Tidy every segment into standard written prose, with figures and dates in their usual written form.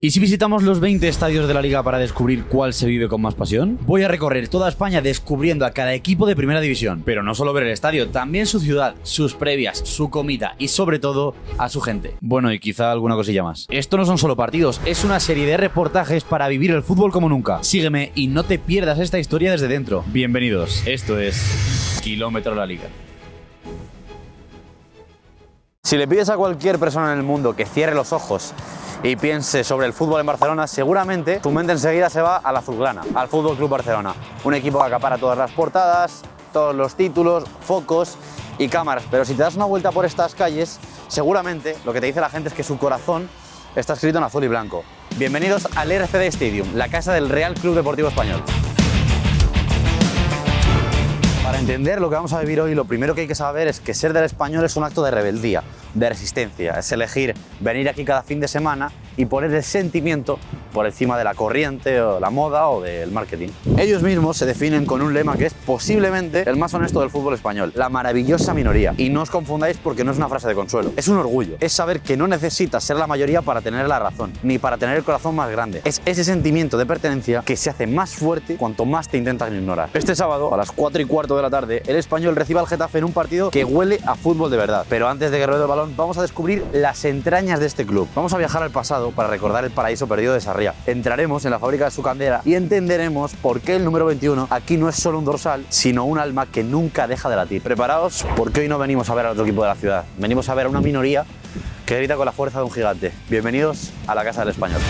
¿Y si visitamos los 20 estadios de la Liga para descubrir cuál se vive con más pasión? Voy a recorrer toda España descubriendo a cada equipo de primera división. Pero no solo ver el estadio, también su ciudad, sus previas, su comida y sobre todo a su gente. Bueno, y quizá alguna cosilla más. Esto no son solo partidos, es una serie de reportajes para vivir el fútbol como nunca. Sígueme y no te pierdas esta historia desde dentro. Bienvenidos, esto es Kilómetro La Liga. Si le pides a cualquier persona en el mundo que cierre los ojos y piense sobre el fútbol en Barcelona, seguramente tu mente enseguida se va a la azulgrana, al Fútbol Club Barcelona. Un equipo que acapara todas las portadas, todos los títulos, focos y cámaras. Pero si te das una vuelta por estas calles, seguramente lo que te dice la gente es que su corazón está escrito en azul y blanco. Bienvenidos al RCD Stadium, la casa del Real Club Deportivo Español. Para entender lo que vamos a vivir hoy, lo primero que hay que saber es que ser del Español es un acto de rebeldía, de resistencia. Es elegir venir aquí cada fin de semana y poner el sentimiento por encima de la corriente o la moda o del marketing. Ellos mismos se definen con un lema que es posiblemente el más honesto del fútbol español: la maravillosa minoría. Y no os confundáis porque no es una frase de consuelo, es un orgullo. Es saber que no necesitas ser la mayoría para tener la razón, ni para tener el corazón más grande. Es ese sentimiento de pertenencia que se hace más fuerte cuanto más te intentan ignorar. Este sábado, a las 4:15 de la tarde, el Español recibe al Getafe en un partido que huele a fútbol de verdad. Pero antes de que ruede el balón, vamos a descubrir las entrañas de este club. Vamos a viajar al pasado para recordar el paraíso perdido de Sarriá. Entraremos en la fábrica de su cantera y entenderemos por qué el número 21 aquí no es solo un dorsal, sino un alma que nunca deja de latir. Preparaos, porque hoy no venimos a ver al otro equipo de la ciudad, venimos a ver a una minoría que grita con la fuerza de un gigante. Bienvenidos a la Casa del Español.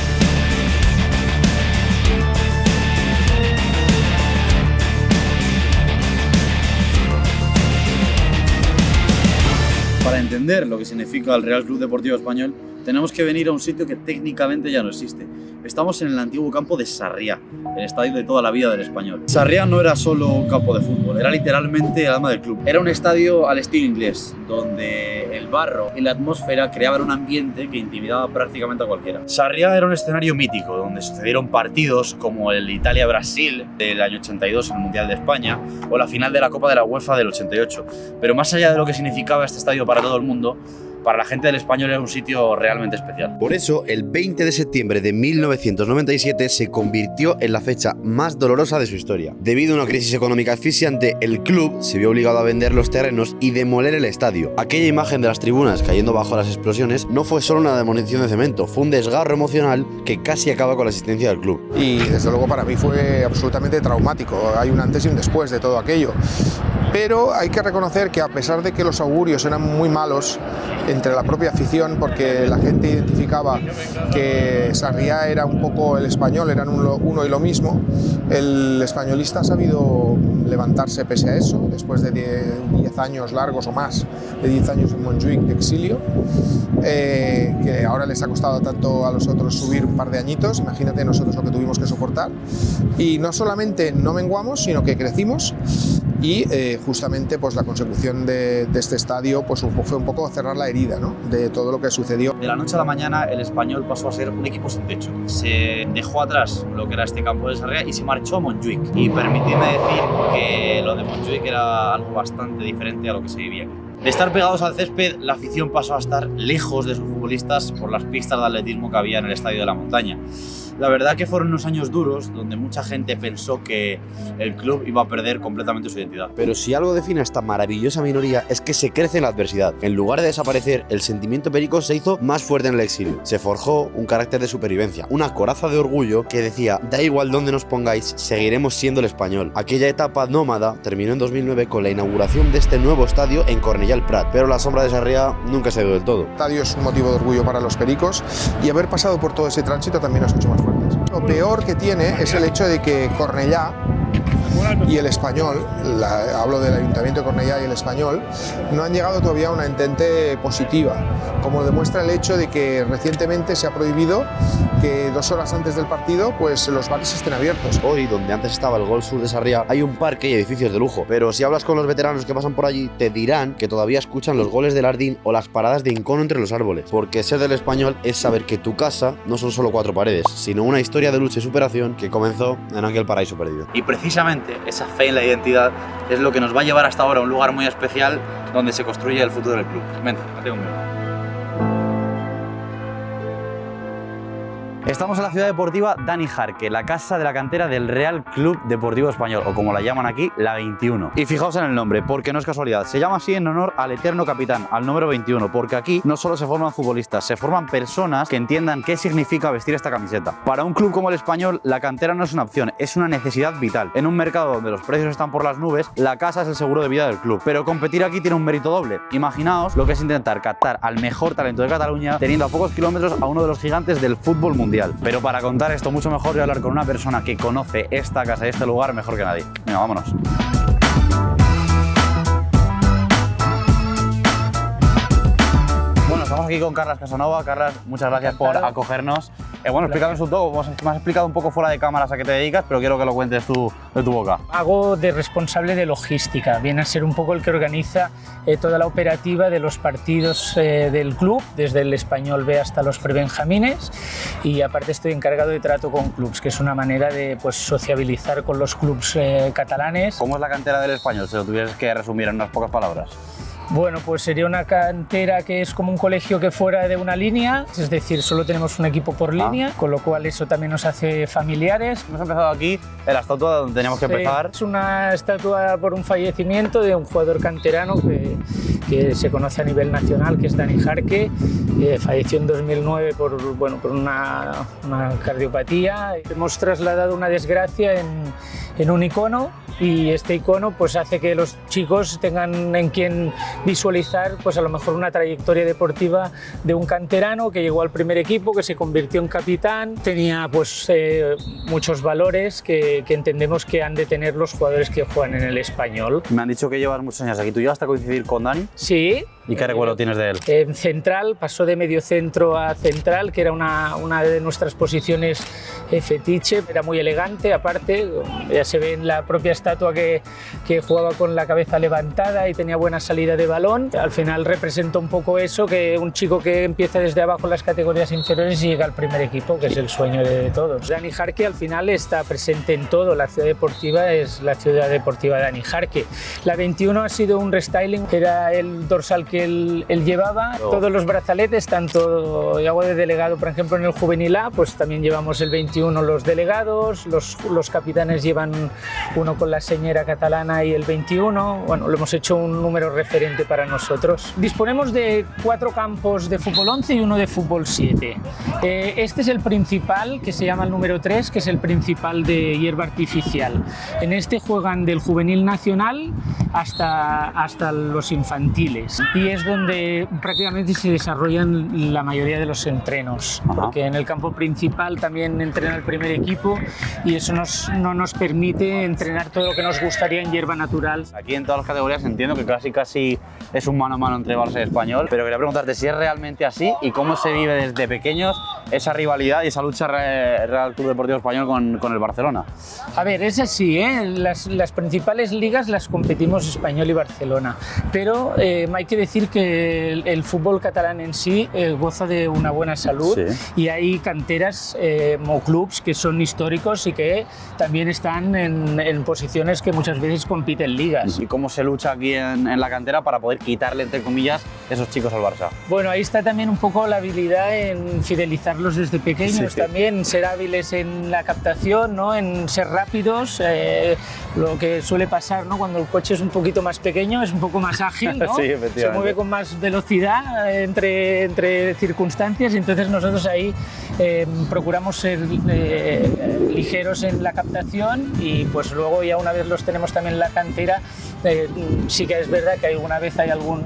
Para entender lo que significa el Real Club Deportivo Español, tenemos que venir a un sitio que técnicamente ya no existe. Estamos en el antiguo campo de Sarriá, el estadio de toda la vida del Español. Sarriá no era solo un campo de fútbol, era literalmente el alma del club. Era un estadio al estilo inglés, donde el barro y la atmósfera creaban un ambiente que intimidaba prácticamente a cualquiera. Sarriá era un escenario mítico, donde sucedieron partidos como el Italia-Brasil del año 82 en el Mundial de España, o la final de la Copa de la UEFA del 88. Pero más allá de lo que significaba este estadio para todo el mundo, para la gente del Español era un sitio realmente especial. Por eso, el 20 de septiembre de 1997 se convirtió en la fecha más dolorosa de su historia. Debido a una crisis económica asfixiante, el club se vio obligado a vender los terrenos y demoler el estadio. Aquella imagen de las tribunas cayendo bajo las explosiones no fue solo una demolición de cemento, fue un desgarro emocional que casi acaba con la existencia del club. Y desde luego para mí fue absolutamente traumático. Hay un antes y un después de todo aquello. Pero hay que reconocer que a pesar de que los augurios eran muy malos entre la propia afición, porque la gente identificaba que Sarriá era un poco el Español, eran uno y lo mismo, el españolista ha sabido levantarse pese a eso, después de 10 años largos o más, de 10 años en Montjuic de exilio, que ahora les ha costado tanto a los otros subir un par de añitos, imagínate nosotros lo que tuvimos que soportar. Y no solamente no menguamos, sino que crecimos. Y justamente pues la consecución de este estadio pues fue un poco cerrar la herida, ¿no?, de todo lo que sucedió. De la noche a la mañana el Español pasó a ser un equipo sin techo. Se dejó atrás lo que era este campo de Sarriá y se marchó a Montjuic. Y permitidme decir que lo de Montjuic era algo bastante diferente a lo que se vivía aquí. De estar pegados al césped, la afición pasó a estar lejos de sus futbolistas por las pistas de atletismo que había en el Estadio de la Montaña. La verdad que fueron unos años duros donde mucha gente pensó que el club iba a perder completamente su identidad. Pero si algo define a esta maravillosa minoría es que se crece en la adversidad. En lugar de desaparecer, el sentimiento perico se hizo más fuerte en el exilio. Se forjó un carácter de supervivencia, una coraza de orgullo que decía: da igual dónde nos pongáis, seguiremos siendo el Español. Aquella etapa nómada terminó en 2009 con la inauguración de este nuevo estadio en Cornellà el Prat, pero la sombra de Sarriá nunca se dio del todo. El estadio es un motivo de orgullo para los pericos y haber pasado por todo ese tránsito también nos ha hecho más fuertes. Lo peor que tiene es el hecho de que Cornellà y el Español, hablo del Ayuntamiento de Cornellà y el Español, no han llegado todavía a una entente positiva, como demuestra el hecho de que recientemente se ha prohibido que 2 horas antes del partido pues los bares estén abiertos. Hoy, donde antes estaba el Gol Sur de Sarriá, hay un parque y edificios de lujo, pero si hablas con los veteranos que pasan por allí, te dirán que todavía escuchan los goles del Ardín o las paradas de Incono entre los árboles, porque ser del Español es saber que tu casa no son solo 4 paredes, sino una historia de lucha y superación que comenzó en aquel paraíso perdido. Y precisamente esa fe en la identidad es lo que nos va a llevar hasta ahora a un lugar muy especial donde se construye el futuro del club. Vente, conmigo. Estamos en la ciudad deportiva Dani Jarque, la casa de la cantera del Real Club Deportivo Español, o como la llaman aquí, la 21. Y fijaos en el nombre, porque no es casualidad, se llama así en honor al eterno capitán, al número 21, porque aquí no solo se forman futbolistas, se forman personas que entiendan qué significa vestir esta camiseta. Para un club como el Español, la cantera no es una opción, es una necesidad vital. En un mercado donde los precios están por las nubes, la casa es el seguro de vida del club. Pero competir aquí tiene un mérito doble. Imaginaos lo que es intentar captar al mejor talento de Cataluña teniendo a pocos kilómetros a uno de los gigantes del fútbol mundial. Pero para contar esto mucho mejor voy a hablar con una persona que conoce esta casa y este lugar mejor que nadie. Venga, vámonos. Bueno, estamos aquí con Carlas Casanova. Carlas, muchas gracias por acogernos. Bueno, explícanos un poco, me has explicado un poco fuera de cámaras a qué te dedicas, pero quiero que lo cuentes tú de tu boca. Hago de responsable de logística, viene a ser un poco el que organiza toda la operativa de los partidos del club, desde el Español B hasta los prebenjamines, y aparte estoy encargado de trato con clubs, que es una manera de sociabilizar con los clubs catalanes. ¿Cómo es la cantera del Español, si lo tuvieras que resumir en unas pocas palabras? Bueno, pues sería una cantera que es como un colegio que fuera de una línea, es decir, solo tenemos un equipo por línea, con lo cual eso también nos hace familiares. Hemos empezado aquí en la estatua donde teníamos que empezar. Es una estatua por un fallecimiento de un jugador canterano que se conoce a nivel nacional, que es Dani Jarque. Falleció en 2009 por una cardiopatía. Hemos trasladado una desgracia en un icono, y este icono pues hace que los chicos tengan en quien visualizar pues a lo mejor una trayectoria deportiva de un canterano que llegó al primer equipo, que se convirtió en capitán, tenía pues muchos valores que entendemos que han de tener los jugadores que juegan en el Español. Me han dicho que llevas muchos años aquí. ¿Tú llegaste a coincidir con Dani? Sí. ¿Y qué recuerdo tienes de él? En central, pasó de medio centro a central, que era una de nuestras posiciones fetiche. Era muy elegante, aparte, ya se ve en la propia estatua que jugaba con la cabeza levantada y tenía buena salida de balón. Al final representa un poco eso, que un chico que empieza desde abajo en las categorías inferiores y llega al primer equipo, que es el sueño de todos. Dani Jarque al final está presente en todo. La ciudad deportiva es la ciudad deportiva Dani Jarque. La 21 ha sido un restyling, era el dorsal que él llevaba, todos los brazaletes, tanto yo hago de delegado, por ejemplo, en el Juvenil A, pues también llevamos el 21 los delegados, los capitanes llevan uno con la señera catalana y el 21, bueno, lo hemos hecho un número referente para nosotros. Disponemos de 4 campos de fútbol 11 y uno de fútbol 7. Este es el principal, que se llama el número 3, que es el principal de hierba artificial. En este juegan del juvenil nacional hasta los infantiles, y es donde prácticamente se desarrollan la mayoría de los entrenos. Ajá. Porque en el campo principal también entrena el primer equipo y eso no nos permite entrenar todo lo que nos gustaría en hierba natural. Aquí en todas las categorías entiendo que casi es un mano a mano entre Barça y Español, pero quería preguntarte si es realmente así y cómo se vive desde pequeños esa rivalidad y esa lucha Real Club Deportivo Español con el Barcelona. A ver, es así, ¿eh? Las principales ligas las competimos Español y Barcelona, pero hay que decir que el fútbol catalán en sí goza de una buena salud, sí, y hay canteras o clubs que son históricos y que también están en posiciones que muchas veces compiten ligas. ¿Y cómo se lucha aquí en la cantera para poder quitarle, entre comillas, esos chicos al Barça? Bueno, ahí está también un poco la habilidad en fidelizarlos desde pequeños, sí, también ser hábiles en la captación, ¿no? En ser rápidos, lo que suele pasar, ¿no? Cuando el coche es un poquito más pequeño es un poco más ágil, ¿no? Sí, efectivamente. Se mueve con más velocidad entre circunstancias, y entonces nosotros ahí procuramos ser ligeros en la captación, y pues luego ya una vez los tenemos también en la cantera, sí que es verdad que alguna vez hay algún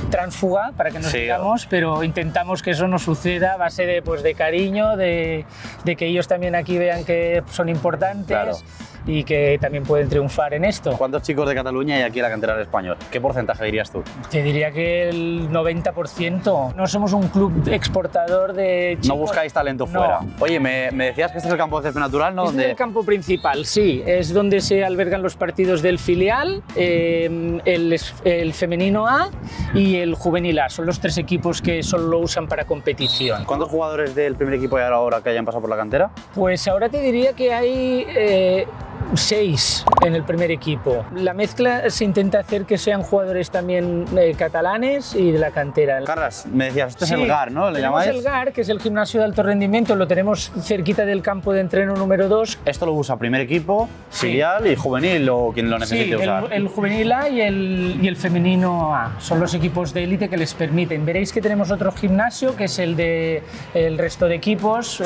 tránsfuga, para que nos digamos, pero intentamos que eso no suceda a base de cariño, de que ellos también aquí vean que son importantes. Claro. Y que también pueden triunfar en esto. ¿Cuántos chicos de Cataluña hay aquí en la cantera del Español? ¿Qué porcentaje dirías tú? Te diría que el 90%. No somos un club exportador de chicos. ¿No buscáis talento fuera? Oye, me decías que este es el campo de césped natural, ¿no? Este es el campo principal, sí. Es donde se albergan los partidos del filial, el femenino A y el juvenil A. Son los 3 equipos que solo lo usan para competición. ¿Cuántos jugadores del primer equipo hay ahora que hayan pasado por la cantera? Pues ahora te diría que hay 6 en el primer equipo. La mezcla se intenta hacer que sean jugadores también catalanes y de la cantera. Carlas, me decías, esto Sí, es el GAR, ¿no? ¿Le tenemos llamáis? el GAR, que es el gimnasio de alto rendimiento, lo tenemos cerquita del campo de entreno número 2. Esto lo usa primer equipo, Sí. filial y juvenil o quien lo necesite Sí, usar. el juvenil A y el femenino A son los equipos de élite que les permiten. Veréis que tenemos otro gimnasio que es el de el resto de equipos.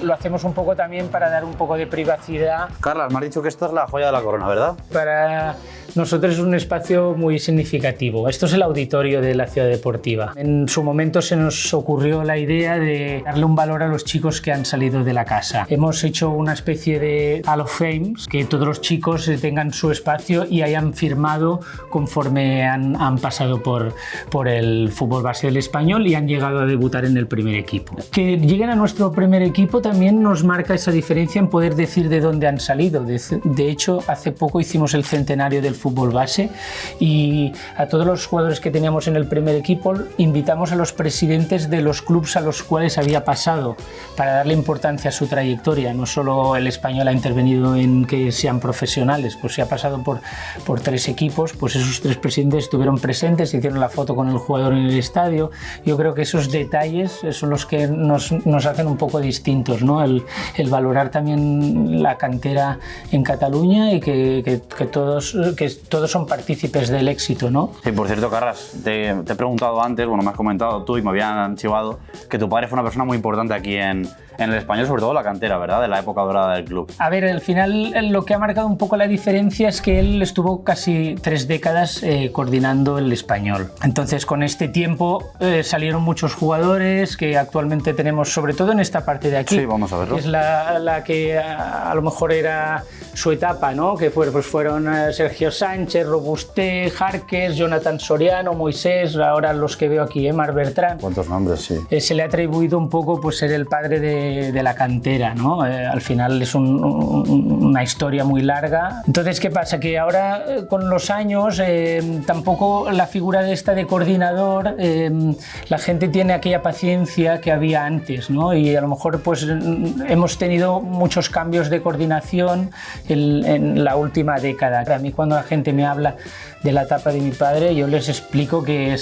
Lo hacemos un poco también para dar un poco de privacidad. Carlas, me has dicho que esto es la joya de la corona, ¿verdad? Para nosotros es un espacio muy significativo. Esto es el auditorio de la ciudad deportiva. En su momento se nos ocurrió la idea de darle un valor a los chicos que han salido de la casa. Hemos hecho una especie de Hall of Fame, que todos los chicos tengan su espacio y hayan firmado conforme han pasado por el fútbol base del Español y han llegado a debutar en el primer equipo. Que lleguen a nuestro primer equipo también nos marca esa diferencia en poder decir de dónde han salido. De hecho, hace poco hicimos el centenario del fútbol base y a todos los jugadores que teníamos en el primer equipo invitamos a los presidentes de los clubes a los cuales había pasado para darle importancia a su trayectoria. No solo el Español ha intervenido en que sean profesionales, pues si ha pasado por 3 equipos, pues esos 3 presidentes estuvieron presentes, hicieron la foto con el jugador en el estadio. Yo creo que esos detalles son los que nos hacen un poco distintos, ¿no? El valorar también la cantera en Cataluña y que todos son partícipes del éxito, ¿no? Sí, por cierto, Carlas, te he preguntado antes, bueno, me has comentado tú y me habían chivado que tu padre fue una persona muy importante aquí en el Español, sobre todo la cantera, ¿verdad? De la época dorada del club. A ver, al final lo que ha marcado un poco la diferencia es que él estuvo casi 3 décadas coordinando el Español. Entonces, con este tiempo salieron muchos jugadores que actualmente tenemos, sobre todo en esta parte de aquí. Sí, vamos a verlo. Es la que a lo mejor era su etapa, ¿no? Que pues fueron Sergio Sánchez, Robusté, Jarques, Jonathan Soriano, Moisés, ahora los que veo aquí, Marc Bertrand. ¿Cuántos nombres? Sí. Se le ha atribuido un poco pues, ser el padre de la cantera, ¿no? Al final es una historia muy larga. Entonces, ¿qué pasa? Que ahora con los años tampoco la figura de esta de coordinador, la gente tiene aquella paciencia que había antes, ¿no? Y a lo mejor pues hemos tenido muchos cambios de coordinación en la última década. A mí cuando la gente me habla de la etapa de mi padre, yo les explico que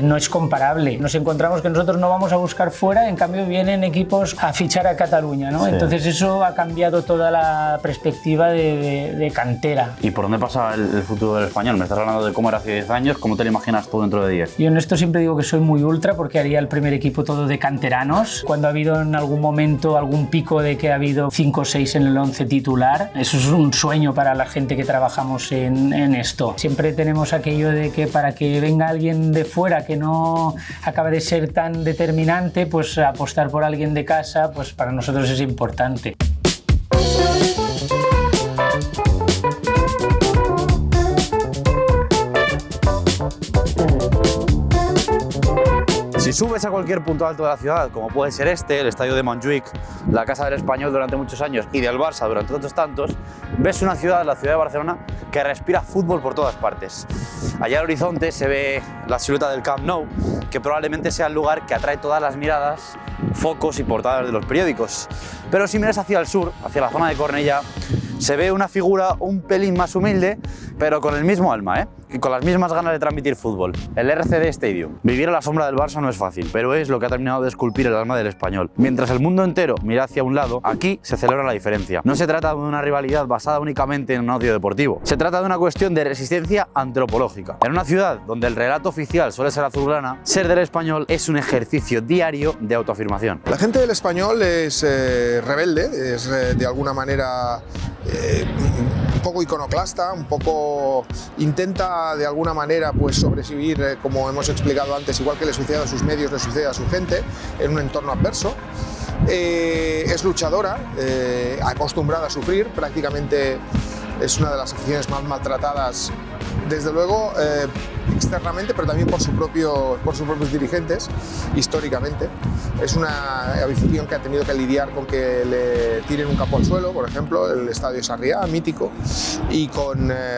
no es comparable. Nos encontramos que nosotros no vamos a buscar fuera, en cambio vienen equipos a fichar a Cataluña, ¿no? Sí. Entonces eso ha cambiado toda la perspectiva de cantera. ¿Y por dónde pasa el futuro del Español? Me estás hablando de cómo era hace 10 años, ¿cómo te lo imaginas tú dentro de 10? Yo en esto siempre digo que soy muy ultra porque haría el primer equipo todo de canteranos. Cuando ha habido en algún momento algún pico de que ha habido 5 o 6 en el 11 titular, eso es un sueño para la gente que trabajamos en esto. Siempre tenemos aquello de que para que venga alguien de fuera que no acaba de ser tan determinante, pues apostar por alguien de casa, pues para nosotros es importante. Si subes a cualquier punto alto de la ciudad, como puede ser este, el estadio de Montjuïc, la casa del Español durante muchos años y del Barça durante otros tantos, ves una ciudad, la ciudad de Barcelona, que respira fútbol por todas partes. Allá al horizonte se ve la silueta del Camp Nou, que probablemente sea el lugar que atrae todas las miradas, focos y portadas de los periódicos. Pero si miras hacia el sur, hacia la zona de Cornellà, se ve una figura un pelín más humilde, pero con el mismo alma, y con las mismas ganas de transmitir fútbol, el RCD Stadium. Vivir a la sombra del Barça no es fácil, pero es lo que ha terminado de esculpir el alma del Español. Mientras el mundo entero mira hacia un lado, aquí se celebra la diferencia. No se trata de una rivalidad basada únicamente en un odio deportivo, se trata de una cuestión de resistencia antropológica. En una ciudad donde el relato oficial suele ser azulgrana, ser del Español es un ejercicio diario de autoafirmación. La gente del Español es rebelde, es de alguna manera un poco iconoclasta, un poco intenta de alguna manera pues sobrevivir, como hemos explicado antes, igual que le sucede a sus medios, le sucede a su gente, en un entorno adverso. Es luchadora, acostumbrada a sufrir, prácticamente es una de las aficiones más maltratadas desde luego, externamente, pero también por sus propios dirigentes, históricamente. Es una afición que ha tenido que lidiar con que le tiren un campo al suelo, por ejemplo, el Estadio Sarriá, mítico, y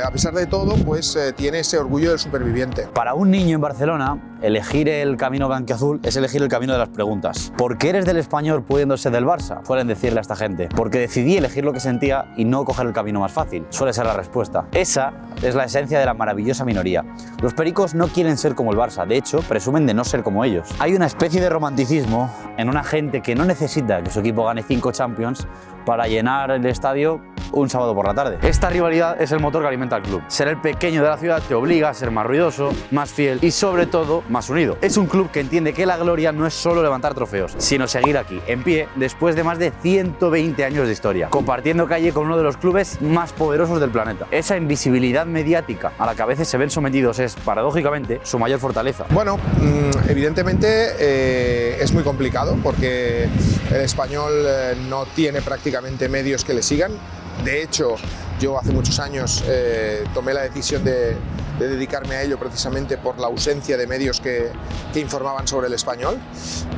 a pesar de todo, pues tiene ese orgullo del superviviente. Para un niño en Barcelona, elegir el camino blanquiazul es elegir el camino de las preguntas. ¿Por qué eres del Español pudiendo ser del Barça? Suelen decirle a esta gente. Porque decidí elegir lo que sentía y no coger el camino más fácil. Suele ser la respuesta. Esa es la esencia de la maravillosa minoría. Los pericos no quieren ser como el Barça, de hecho, presumen de no ser como ellos. Hay una especie de romanticismo en una gente que no necesita que su equipo gane 5 Champions para llenar el estadio un sábado por la tarde. Esta rivalidad es el motor que alimenta al club. Ser el pequeño de la ciudad te obliga a ser más ruidoso, más fiel y sobre todo más unido. Es un club que entiende que la gloria no es solo levantar trofeos, sino seguir aquí, en pie, después de más de 120 años de historia, compartiendo calle con uno de los clubes más poderosos del planeta. Esa invisibilidad mediática a la que a veces se ven sometidos es, paradójicamente, su mayor fortaleza. Bueno, evidentemente es muy complicado porque el Español no tiene prácticamente medios que le sigan. De hecho, yo hace muchos años tomé la decisión de dedicarme a ello precisamente por la ausencia de medios que informaban sobre el Español.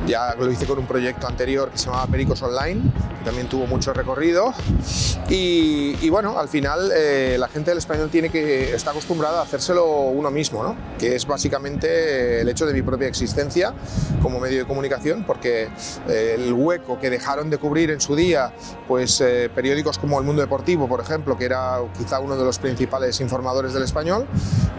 Ya lo hice con un proyecto anterior que se llamaba Pericos Online, que también tuvo mucho recorrido. Y bueno, al final la gente del Español está acostumbrada a hacérselo uno mismo, ¿no? Que es básicamente el hecho de mi propia existencia como medio de comunicación, porque el hueco que dejaron de cubrir en su día pues, periódicos como El Mundo Deportivo, por ejemplo, que era quizá uno de los principales informadores del Español,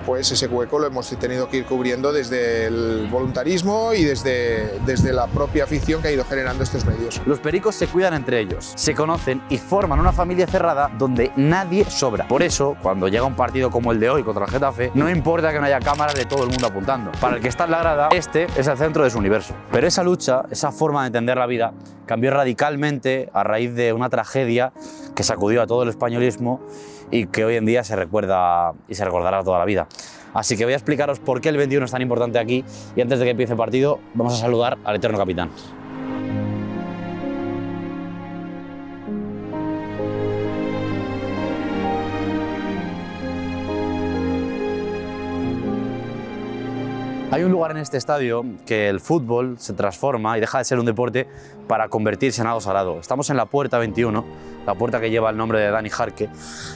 pues ese hueco lo hemos tenido que ir cubriendo desde el voluntarismo y desde la propia afición que ha ido generando estos medios. Los pericos se cuidan entre ellos, se conocen y forman una familia cerrada donde nadie sobra. Por eso, cuando llega un partido como el de hoy contra el Getafe, no importa que no haya cámaras de todo el mundo apuntando. Para el que está en la grada, este es el centro de su universo. Pero esa lucha, esa forma de entender la vida, cambió radicalmente a raíz de una tragedia que sacudió a todo el españolismo y que hoy en día se recuerda y se recordará toda la vida. Así que voy a explicaros por qué el 21 es tan importante aquí y antes de que empiece el partido vamos a saludar al eterno capitán. Hay un lugar en este estadio que el fútbol se transforma y deja de ser un deporte para convertirse en algo sagrado. Estamos en la Puerta 21, la puerta que lleva el nombre de Dani Jarque,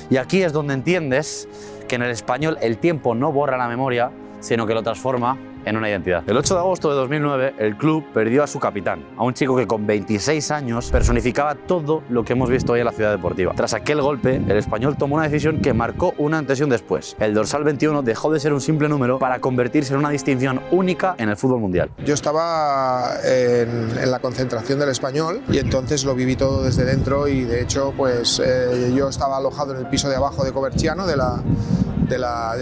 y aquí es donde entiendes que en el Español el tiempo no borra la memoria, sino que lo transforma en una identidad. El 8 de agosto de 2009, el club perdió a su capitán, a un chico que con 26 años personificaba todo lo que hemos visto hoy en la ciudad deportiva. Tras aquel golpe, el Español tomó una decisión que marcó un antes y un después. El dorsal 21 dejó de ser un simple número para convertirse en una distinción única en el fútbol mundial. Yo estaba en la concentración del Español y entonces lo viví todo desde dentro y de hecho pues yo estaba alojado en el piso de abajo de Coverciano de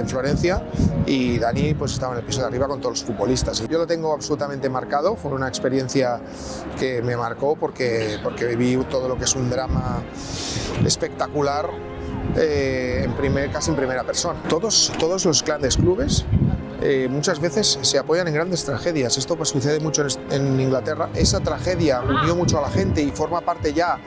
Florencia y Dani pues estaba en el piso de arriba con todos los futbolistas. Yo lo tengo absolutamente marcado, fue una experiencia que me marcó porque viví todo lo que es un drama espectacular casi en primera persona. Todos los grandes clubes muchas veces se apoyan en grandes tragedias. Esto pues, sucede mucho en Inglaterra. Esa tragedia unió mucho a la gente y forma parte ya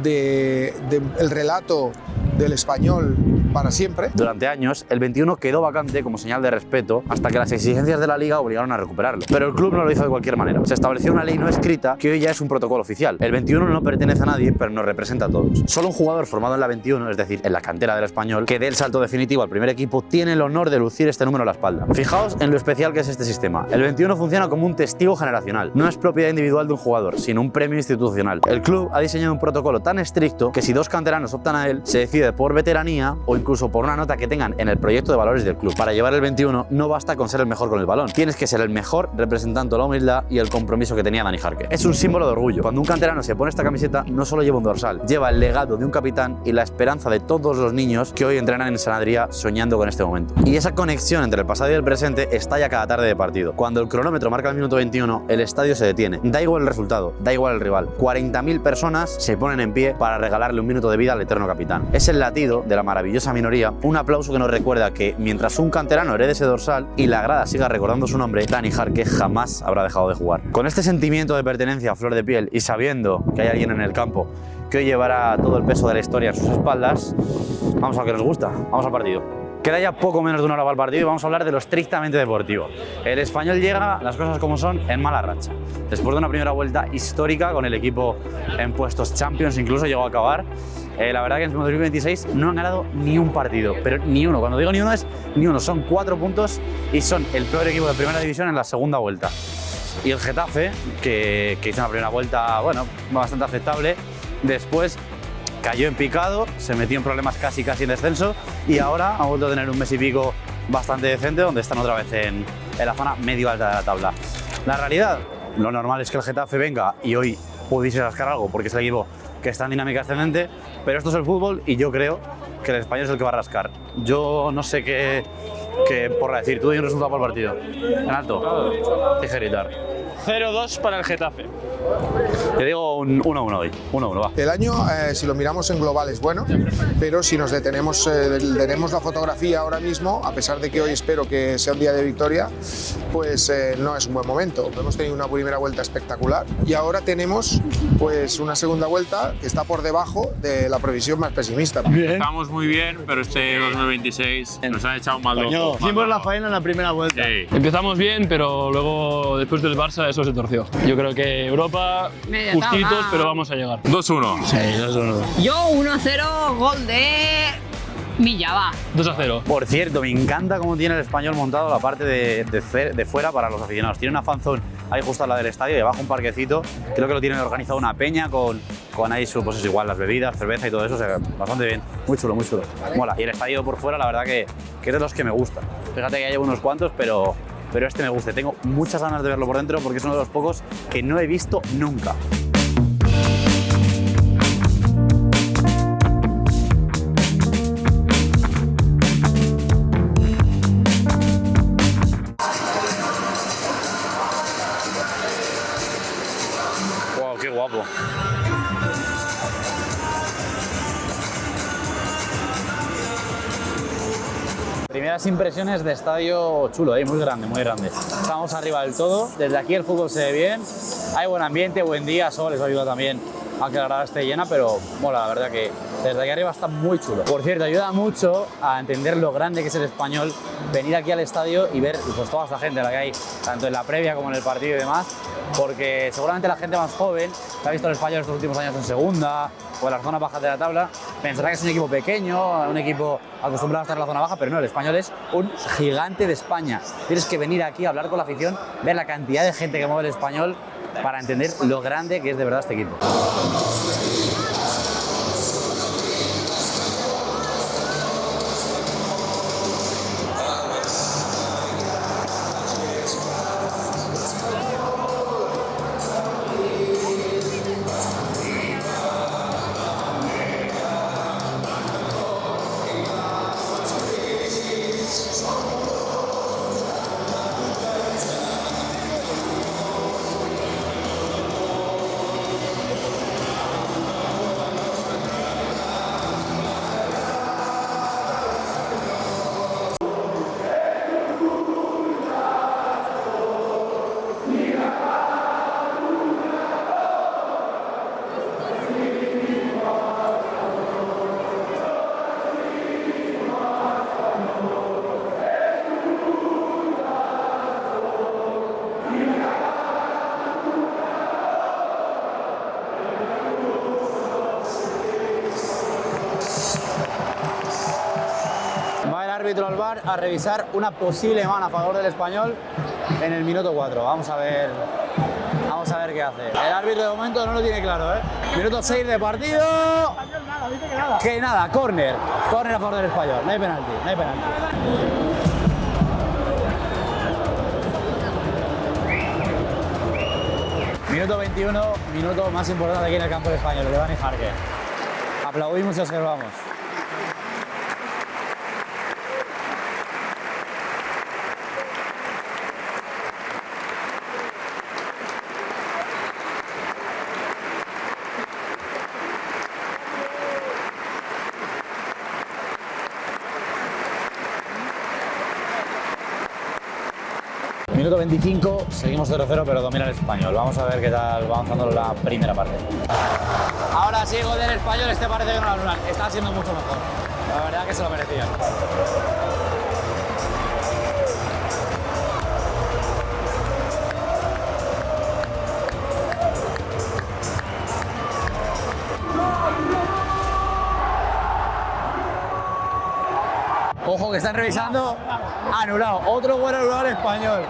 del relato del Español para siempre. Durante años, el 21 quedó vacante como señal de respeto hasta que las exigencias de la Liga obligaron a recuperarlo. Pero el club no lo hizo de cualquier manera. Se estableció una ley no escrita que hoy ya es un protocolo oficial. El 21 no pertenece a nadie, pero nos representa a todos. Solo un jugador formado en la 21, es decir, en la cantera del Español, que dé el salto definitivo al primer equipo, tiene el honor de lucir este número a la espalda. Fijaos en lo especial que es este sistema. El 21 funciona como un testigo generacional. No es propiedad individual de un jugador, sino un premio institucional. El club ha diseñado un protocolo tan estricto que si 2 canteranos optan a él, se decide por veteranía o incluso por una nota que tengan en el proyecto de valores del club. Para llevar el 21 no basta con ser el mejor con el balón, tienes que ser el mejor representando la humildad y el compromiso que tenía Dani Jarque. Es un símbolo de orgullo. Cuando un canterano se pone esta camiseta no solo lleva un dorsal, lleva el legado de un capitán y la esperanza de todos los niños que hoy entrenan en Sant Adrià soñando con este momento. Y esa conexión entre el pasado y el presente estalla cada tarde de partido. Cuando el cronómetro marca el minuto 21, el estadio se detiene. Da igual el resultado, da igual el rival. 40.000 personas se ponen en pie para regalarle un minuto de vida al eterno capitán. Es el latido de la maravillosa minoría, un aplauso que nos recuerda que mientras un canterano herede ese dorsal y la grada siga recordando su nombre, Dani Jarque jamás habrá dejado de jugar. Con este sentimiento de pertenencia a flor de piel y sabiendo que hay alguien en el campo que hoy llevará todo el peso de la historia en sus espaldas, vamos a lo que nos gusta, vamos al partido. Queda ya poco menos de una hora para el partido y vamos a hablar de lo estrictamente deportivo. El Español llega, las cosas como son, en mala racha. Después de una primera vuelta histórica con el equipo en puestos Champions, incluso llegó a acabar. La verdad que en el 2026 no han ganado ni un partido, pero ni uno. Cuando digo ni uno es ni uno, son 4 puntos y son el peor equipo de primera división en la segunda vuelta. Y el Getafe, que hizo una primera vuelta, bueno, bastante aceptable, después cayó en picado, se metió en problemas casi en descenso y ahora ha vuelto a tener un mes y pico bastante decente, donde están otra vez en la zona medio alta de la tabla. La realidad, lo normal es que el Getafe venga y hoy pudiese rascar algo, porque es el equipo que está en dinámica ascendente, pero esto es el fútbol y yo creo que el Español es el que va a rascar. Yo no sé qué por decir, tú di un resultado por el partido. En alto, tijeritar. 0-2 para el Getafe. Te digo un 1-1 hoy. 1-1, va. El año, si lo miramos en global, es bueno, pero si nos detenemos la fotografía ahora mismo, a pesar de que hoy espero que sea un día de victoria, pues no es un buen momento. Hemos tenido una primera vuelta espectacular y ahora tenemos pues una segunda vuelta que está por debajo de la previsión más pesimista. Estamos muy bien, pero este 2026 nos ha echado mal ojo. Hicimos la faena en la primera vuelta. Sí. Empezamos bien, pero luego, después del Barça, eso se torció. Yo creo que Europa, justitos, pero vamos a llegar. 2-1. Sí, 2-1. Yo 1-0, gol de Villalba. 2-0. Por cierto, me encanta cómo tiene el Español montado la parte de fuera para los aficionados. Tiene una fanzone ahí justo al lado del estadio y abajo un parquecito. Creo que lo tienen organizado una peña con ahí pues es igual, las bebidas, cerveza y todo eso. O sea, bastante bien. Muy chulo, muy chulo. Mola. Y el estadio por fuera, la verdad que es de los que me gustan. Fíjate que ya llevo unos cuantos, pero este me gusta. Tengo muchas ganas de verlo por dentro porque es uno de los pocos que no he visto nunca. Wow, qué guapo. Primeras impresiones de estadio chulo, muy grande, muy grande. Estamos arriba del todo, desde aquí el fútbol se ve bien, hay buen ambiente, buen día, sol, eso ayuda también a que la grada esté llena, pero mola, la verdad que desde aquí arriba está muy chulo. Por cierto, ayuda mucho a entender lo grande que es el Español, venir aquí al estadio y ver pues, toda esta gente la que hay, tanto en la previa como en el partido y demás, porque seguramente la gente más joven que ha visto el Español estos últimos años en segunda o en las zonas bajas de la tabla, pensará que es un equipo pequeño, un equipo acostumbrado a estar en la zona baja, pero no, el Español es un gigante de España. Tienes que venir aquí a hablar con la afición, ver la cantidad de gente que mueve el Español para entender lo grande que es de verdad este equipo. Árbitro al VAR a revisar una posible mano a favor del Español en el minuto 4. Vamos a ver qué hace. El árbitro de momento no lo tiene claro, ¿eh? Minuto 6 de partido. Que nada, córner. Córner a favor del Español. No hay penalti, no hay penalti. Minuto 21, minuto más importante aquí en el campo del Español, de Dani Jarque. Aplaudimos y observamos. Minuto 25, seguimos 0-0, pero domina el Español. Vamos a ver qué tal va avanzando la primera parte. Ahora sí, gol del Español, este parece que no lo anulan. Está siendo mucho mejor. La verdad que se lo merecían. Ojo que están revisando. Anulado. Otro gol anulado al Español.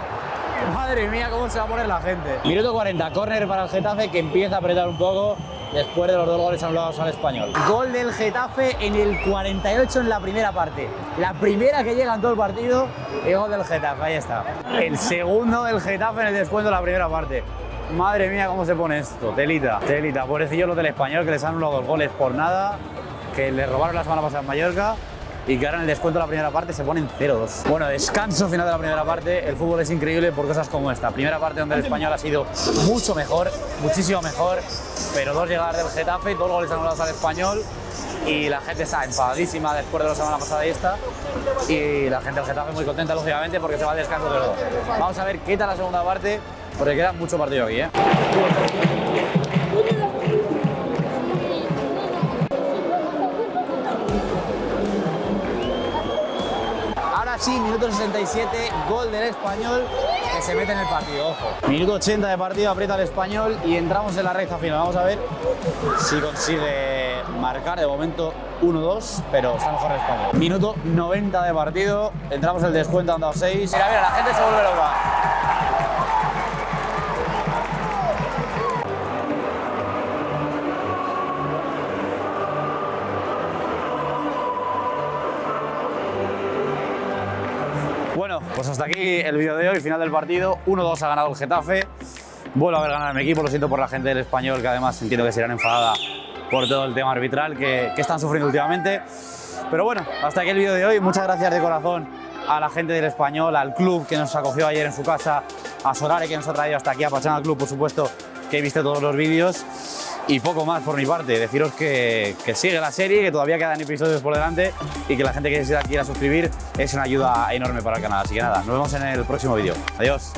Madre mía, cómo se va a poner la gente. Minuto 40, córner para el Getafe que empieza a apretar un poco después de los 2 goles anulados al Español. Gol del Getafe en el 48 en la primera parte. La primera que llega en todo el partido es gol del Getafe, ahí está. El segundo del Getafe en el descuento de la primera parte. Madre mía, cómo se pone esto. Telita, telita. Pobrecillos los del Español que les han anulado 2 goles por nada, que les robaron la semana pasada en Mallorca. Y que ahora en el descuento de la primera parte se ponen 0-2. Bueno, descanso final de la primera parte. El fútbol es increíble por cosas como esta. Primera parte donde el Español ha sido mucho mejor, muchísimo mejor, pero 2 llegadas del Getafe, 2 goles anulados al Español y la gente está enfadadísima después de la semana pasada y esta. Y la gente del Getafe muy contenta, lógicamente, porque se va al descanso de los 2. Vamos a ver qué tal la segunda parte, porque queda mucho partido aquí, ¿eh? Sí, minuto 67, gol del Español que se mete en el partido, ojo. Minuto 80 de partido, aprieta el Español y entramos en la recta final. Vamos a ver si consigue marcar, de momento 1-2, pero está mejor el Español. Minuto 90 de partido, entramos en el descuento, han dado 6. Mira, la gente se vuelve loca. Bueno, pues hasta aquí el vídeo de hoy, final del partido, 1-2 ha ganado el Getafe. Vuelvo a ver ganar a mi equipo, lo siento por la gente del Español, que además entiendo que se irán enfadada por todo el tema arbitral que están sufriendo últimamente. Pero bueno, hasta aquí el vídeo de hoy, muchas gracias de corazón a la gente del Español, al club que nos acogió ayer en su casa, a Sorare que nos ha traído hasta aquí, a Pachanga Club, por supuesto, que he visto todos los vídeos. Y poco más por mi parte, deciros que sigue la serie, que todavía quedan episodios por delante y que la gente que se quiera suscribir es una ayuda enorme para el canal. Así que nada, nos vemos en el próximo vídeo. Adiós.